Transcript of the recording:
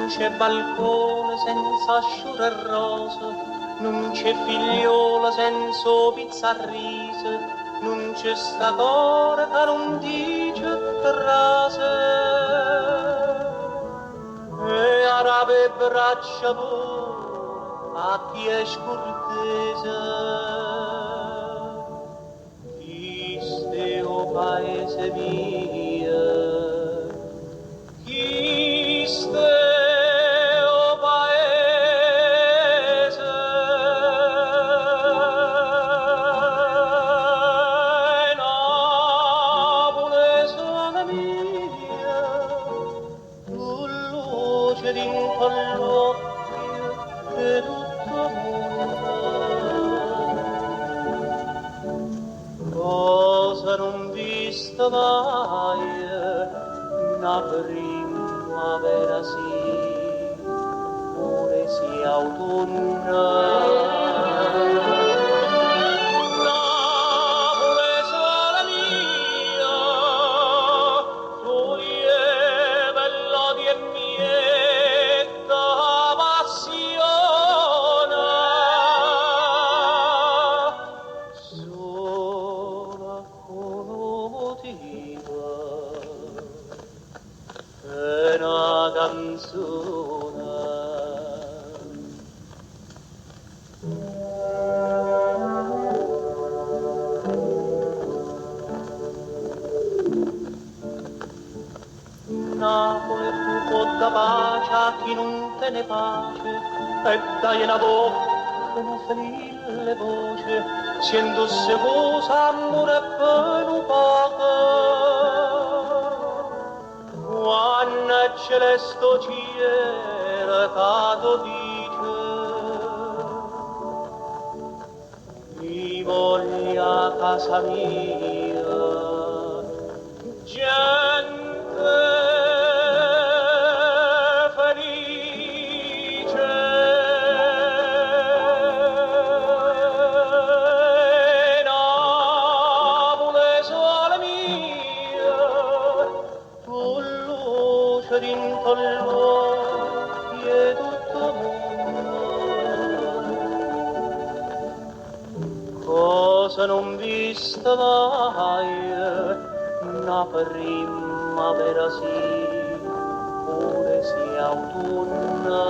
c'è balcone senza asciure e rose, non c'è figliola senza pizza a riso, non c'è sta cuore che non dice frase. E arabe e braccia pure a chi è scurtese. Chiste o paese mio, chiste o paese, Napule sono mia, tu luce dinto all'occhio e tutto mondo. Cosa non vista mai, una primavera sì, pure sì autunno. Napoli sola mia, tu è bella di mietta passione, sola con motivo è una canzone. Napoli tu può da pace a chi non te ne pace e dai una bocca una felice voce siendo se cosa amore e pena poco quando è celesto cielo cato dice mi voglia a casa mia gente felice. Napoli sola mia, tu luce dinto all'occhio e tutto mondo. Cosa non vista mai, una primavera sì, pure sì autunno.